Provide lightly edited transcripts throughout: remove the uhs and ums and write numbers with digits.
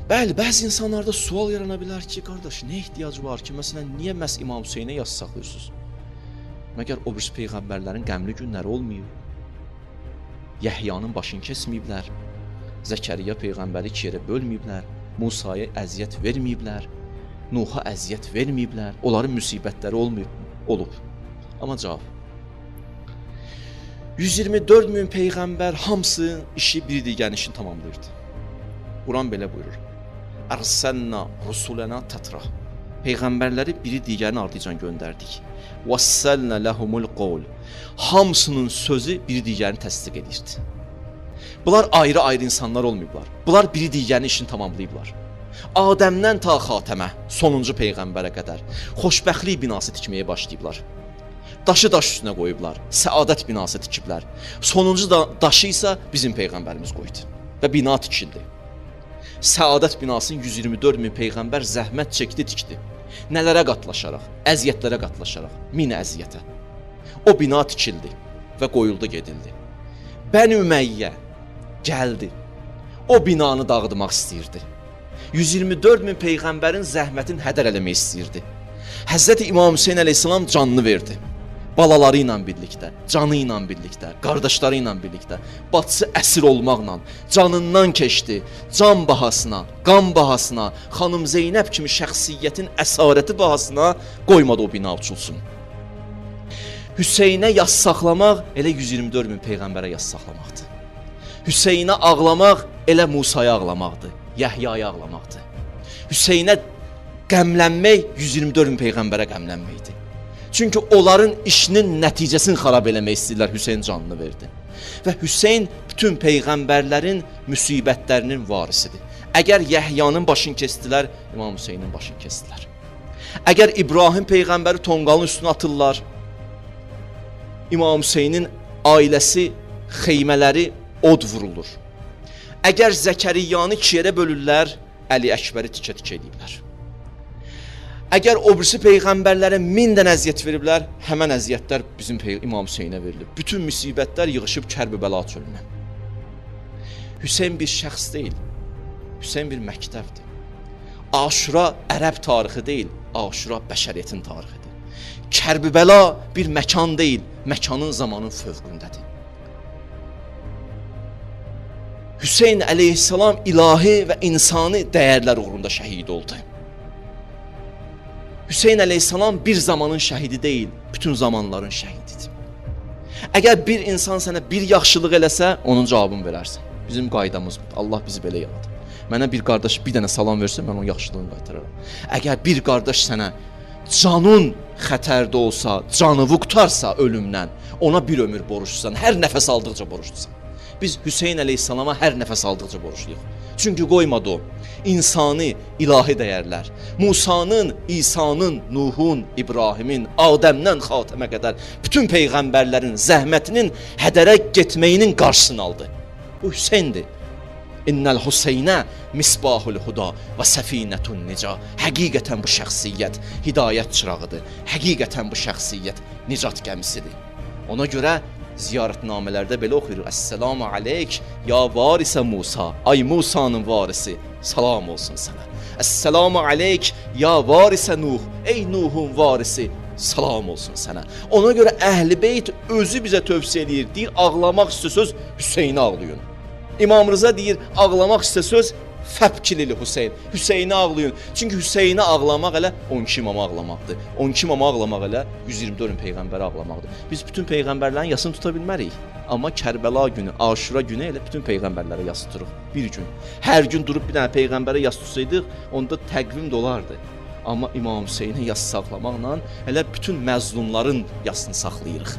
Bəli, bəzi insanlarda sual yarana bilər ki, qardaş, nə ehtiyacı var ki, məsələn, niyə məhz İmam Hüseynə yas saxlayırsınız? Məgər o birisi peyğəmbərlərin qəmli günləri olmayıb? Yəhyanın başını kesməyiblər, Zəkəriyya peyğəmbəri iki yerə bölməyiblər, Musaya əziyyət verməyiblər, Nuha əziyyət verməyiblər, onların müsibətləri olub. Amma cavab, 124 min peyğəmbər hamısı işi bir digərin işini tamamlayırdı. Quran belə buyurur, Ərsəlnə rusulənə tətra. Peyğəmbərləri biri digərini ardıcan göndərdik. Vəssəlnə ləhumul qovl. Hamısının sözü biri digərini təsdiq edirdi. Bunlar ayrı-ayrı insanlar olmayıblar. Bunlar biri digərini işini tamamlayıblar. Adəmdən ta Xatəmə, sonuncu peyğəmbərə qədər xoşbəxtlik binası tikməyə başlayıblar. Daşı daş üstünə qoyublar, səadət binası tikiblər. Sonuncu daşı isə bizim peyğəmbərimiz qoydu və bina tikildi. Səadət binasını 124 min peyğəmbər zəhmət çəkdi, tikdi. Nələrə qatlaşaraq, əziyyətlərə qatlaşaraq, min əziyyətə. O bina tikildi və qoyuldu, gedildi. Bəni Üməyyə gəldi, o binanı dağıtmaq istəyirdi. 124 min peyğəmbərin zəhmətini hədər eləmək istəyirdi. Həzrəti İmam Hüseyn əleyhissalam canını verdi. Balaları ilə birlikdə, canı ilə birlikdə, qardaşları ilə birlikdə, bacısı əsir olmaqla, canından keçdi, can bahasına, qan bahasına, xanım Zeynəb kimi şəxsiyyətin əsarəti bahasına qoymadı o bina uçulsun. Hüseynə yas saxlamaq elə 124 min peyğəmbərə yas saxlamaqdır. Hüseynə ağlamaq elə Musaya ağlamaqdır, Yəhyaya ağlamaqdır. Hüseynə qəmlənmək 124 min peyğəmbərə qəmlənməkdir. Çünki onların işinin nəticəsini xarab eləmək istəyirlər, Hüseyn canını verdi. Və Hüseyn bütün peyğəmbərlərin müsibətlərinin varisidir. Əgər Yəhyanın başını kestilər, İmam Hüseynin başını kestilər. Əgər İbrahim peyğəmbəri tonqalın üstünə atırlar, İmam Hüseynin ailəsi, xeymələri od vurulur. Əgər Zəkəriyyanı iki yerə bölürlər, Əli Əkbəri tikə-tikə ediblər. Əgər o birisi peyğəmbərlərə 1000 dən əziyyət veriblər, həmən əziyyətlər bizim İmam Hüseynə verilib. Bütün müsibətlər yığışıb Kərbəla çölünə. Hüseyn bir şəxs deyil, Hüseyn bir məktəbdir. Aşura ərəb tarixi deyil, Aşura bəşəriyyətin tarixidir. Kərbəla bir məkan deyil, məkanın zamanın fövqündədir. Hüseyn əleyhissalam ilahi və insani dəyərlər uğrunda şəhid oldu. Hüseyn əleyhissalam bir zamanın şəhidi deyil, bütün zamanların şəhididir. Əgər bir insan sənə bir yaxşılıq eləsə, onun cavabını verərsən. Bizim qaydamız budur. Allah bizi belə yaradı. Mənə bir qardaş bir dənə salam versə, mən onun yaxşılığını qaytararam. Əgər bir qardaş sənə canın xətərdə olsa, canını qurtarsa ölümdən, ona bir ömür borclusan, hər nəfəs aldıqca borclusan. Biz Hüseyn əleyhissalama hər nəfəs aldıqca borcluyuq. Çünki qoymadı o insani, ilahi dəyərlər. Musanın, İsa'nın, Nuhun, İbrahimin, Adəmdən Xatəmə qədər bütün peyğəmbərlərin zəhmətinin hədərə getməyinin qarşısını aldı. Bu Hüseyndir. İnnəl Hüseynə misbahul huda və səfinətun nica. Həqiqətən bu şəxsiyyət hidayət çırağıdır. Həqiqətən bu şəxsiyyət nicat gəmisidir. Ona görə ziyarətnamələrdə belə oxuyuruq. Əssəlamu aleyk, ya varisə Musa. Ay Musanın varisi, salam olsun sənə. Əssəlamu aleyk, ya varisə Nuh. Ey Nuhun varisi, salam olsun sənə. Ona görə Əhl-i Beyt özü bizə tövsiyə edir. Deyir, ağlamaq istəsöz Hüseyni ağlayın. İmam Rıza deyir, ağlamaq istəsöz Fəbkilili Hüseyn. Hüseyni ağlayın. Çünki Hüseyni ağlamaq elə 12 imamı ağlamaqdır. 12 imamı ağlamaq elə 124 min peyğəmbəri ağlamaqdır. Biz bütün peyğəmbərlərin yasını tuta bilmərik. Amma Kərbəla günü, Aşura günü elə bütün peyğəmbərlərə yas tuturuq. Bir gün. Hər gün durub bir dənə peyğəmbərə yas tutsaydıq, onda təqvim dolardı. Amma İmam Hüseyni yas saxlamaqla elə bütün məzlumların yasını saxlayırıq.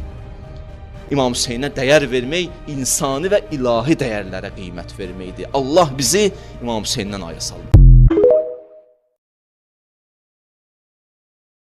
İmam Hüseynə dəyər vermək, insani və ilahi dəyərlərə qiymət verməkdir. Allah bizi İmam Hüseyndən aya salır.